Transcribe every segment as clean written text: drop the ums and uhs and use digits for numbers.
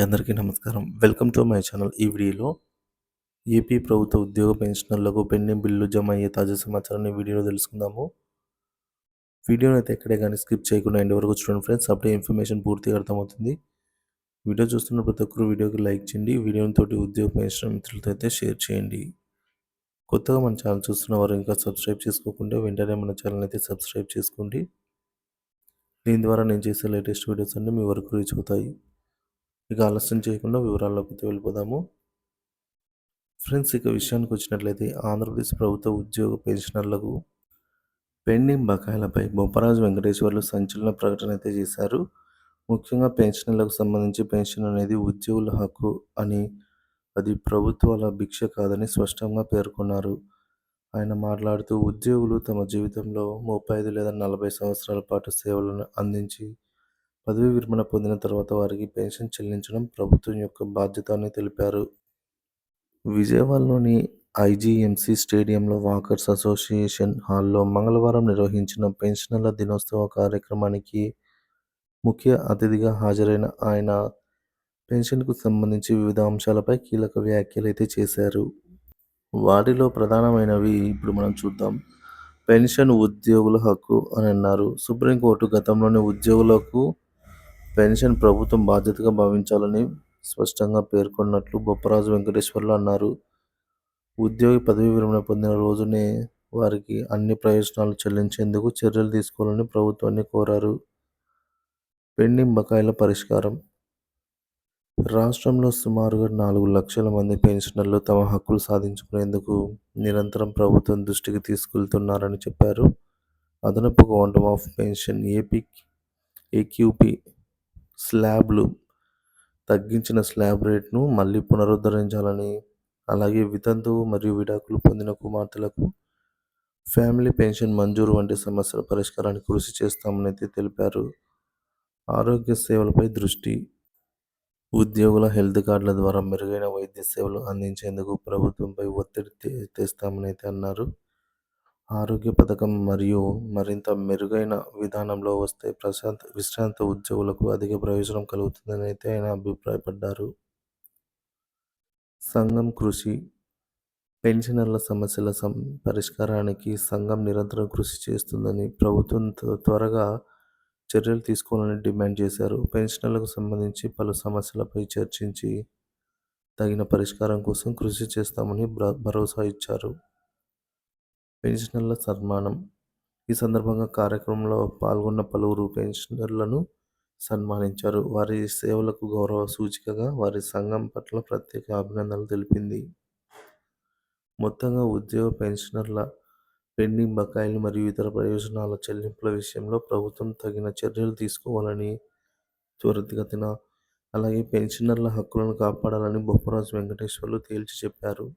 అందరికీ నమస్కారం. Welcome to my channel. ఈ వీడియోలో ఏపీ ప్రభుత్వ ఉద్యోగ పెన్షనర్లకు పెండింగ్ బిల్లు జమ అయ్యే తాజా సమాచారాన్ని వీడియోలో తెలుసుకుందాము. వీడియోని అయితే ఎక్కడే కానీ స్కిప్ చేయకుండా ఎండ్ వరకు చూడండి ఫ్రెండ్స్. అప్పుడే ఇన్ఫర్మేషన్ పూర్తిగా అర్థమవుతుంది. వీడియో చూస్తున్న ప్రతి ఒక్కరు వీడియోకి లైక్ చేయండి. వీడియోని తోటి ఉద్యోగ పెన్షన్ మిత్రులతో అయితే షేర్ చేయండి. కొత్తగా మన ఛానల్ చూస్తున్న వారు ఇంకా సబ్స్క్రైబ్ చేసుకోకుంటే వెంటనే మన ఛానల్ అయితే సబ్స్క్రైబ్ చేసుకోండి. దీని ద్వారా నేను చేసే లేటెస్ట్ వీడియోస్ అన్నీ మీ వరకు రీచ్ అవుతాయి. ఇక ఆలస్యం చేయకుండా వివరాల్లోకి అయితే వెళ్ళిపోదాము. ఫ్రెండ్స్, ఇక విషయానికి వచ్చినట్లయితే ఆంధ్రప్రదేశ్ ప్రభుత్వ ఉద్యోగ పెన్షనర్లకు పెండింగ్ బకాయిలపై బొప్పరాజు వెంకటేశ్వర్లు సంచలన ప్రకటన అయితే చేశారు. ముఖ్యంగా పెన్షనర్లకు సంబంధించి పెన్షన్ అనేది ఉద్యోగుల హక్కు అని, అది ప్రభుత్వాల భిక్ష కాదని స్పష్టంగా పేర్కొన్నారు. ఆయన మాట్లాడుతూ ఉద్యోగులు తమ జీవితంలో 35 లేదా 40 సంవత్సరాల పాటు సేవలను అందించి పదవీ విరమణ పొందిన తర్వాత వారికి పెన్షన్ చెల్లించడం ప్రభుత్వం యొక్క బాధ్యత అని తెలిపారు. విజయవాడలోని ఐజీఎంసీ స్టేడియంలో వాకర్స్ అసోసియేషన్ హాల్లో మంగళవారం నిర్వహించిన పెన్షనర్ల దినోత్సవ కార్యక్రమానికి ముఖ్య అతిథిగా హాజరైన ఆయన పెన్షన్కు సంబంధించి వివిధ అంశాలపై కీలక వ్యాఖ్యలైతే చేశారు. వాటిలో ప్రధానమైనవి ఇప్పుడు మనం చూద్దాం. పెన్షన్ ఉద్యోగుల హక్కు అని అన్నారు. సుప్రీంకోర్టు గతంలోని ఉద్యోగులకు పెన్షన్ ప్రభుత్వం బాధ్యతగా భావించాలని స్పష్టంగా పేర్కొన్నట్లు బొప్పరాజు వెంకటేశ్వర్లు అన్నారు. ఉద్యోగి పదవీ విరమణ పొందిన రోజునే వారికి అన్ని ప్రయోజనాలు చెల్లించేందుకు చర్యలు తీసుకోవాలని ప్రభుత్వాన్ని కోరారు. పెండింగ్ బకాయిల పరిష్కారం. రాష్ట్రంలో సుమారుగా 4 లక్షల మంది పెన్షనర్లు తమ హక్కులు సాధించుకునేందుకు నిరంతరం ప్రభుత్వం దృష్టికి తీసుకెళ్తున్నారని చెప్పారు. అదనపు క్వాంటమ్ ఆఫ్ పెన్షన్ ఏక్యూపీ స్లాబ్లు తగ్గించిన స్లాబ్ రేట్ను మళ్లీ పునరుద్ధరించాలని, అలాగే వితంతువు మరియు విడాకులు పొందిన కుమార్తెలకు ఫ్యామిలీ పెన్షన్ మంజూరు వంటి సమస్యల పరిష్కారానికి కృషి చేస్తామని అయితే తెలిపారు. ఆరోగ్య సేవలపై దృష్టి. ఉద్యోగుల హెల్త్ కార్డుల ద్వారా మెరుగైన వైద్య సేవలు అందించేందుకు ప్రభుత్వంపై ఒత్తిడి తెస్తామని అయితే అన్నారు. ఆరోగ్య పథకం మరింత మెరుగైన విధానంలో వస్తే విశ్రాంత ఉద్యోగులకు అధిక ప్రయోజనం కలుగుతుందని అయితే ఆయన అభిప్రాయపడ్డారు. సంఘం కృషి. పెన్షనర్ల సమస్యల పరిష్కారానికి సంఘం నిరంతరం కృషి చేస్తుందని, ప్రభుత్వం త్వరగా చర్యలు తీసుకోవాలని డిమాండ్ చేశారు. పెన్షనర్లకు సంబంధించి పలు సమస్యలపై చర్చించి తగిన పరిష్కారం కోసం కృషి చేస్తామని భరోసా ఇచ్చారు. పెన్షనర్ల సన్మానం. ఈ సందర్భంగా కార్యక్రమంలో పాల్గొన్న పలువురు పెన్షనర్లను సన్మానించారు. వారి సేవలకు గౌరవ సూచికగా వారి సంఘం పట్ల ప్రత్యేక అభినందనలు తెలిపింది. మొత్తంగా ఉద్యోగ పెన్షనర్ల పెండింగ్ బకాయిలు మరియు ఇతర ప్రయోజనాల చెల్లింపుల విషయంలో ప్రభుత్వం తగిన చర్యలు తీసుకోవాలని, త్వరితగతిన అలాగే పెన్షనర్ల హక్కులను కాపాడాలని బొప్పరాజు వెంకటేశ్వర్లు తేల్చి చెప్పారు.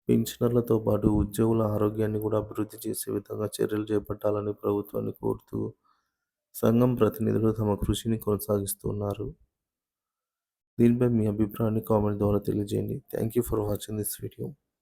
పెన్షనర్లతో పాటు ఉద్యోగుల ఆరోగ్యాన్ని కూడా అభివృద్ధి చేసే విధంగా చర్యలు చేపట్టాలని ప్రభుత్వాన్ని కోరుతూ సంఘం ప్రతినిధులు తమ కృషిని కొనసాగిస్తున్నారు. దీనిపై మీ అభిప్రాయాన్ని కామెంట్ ద్వారా తెలియజేయండి. Thank you for watching this video.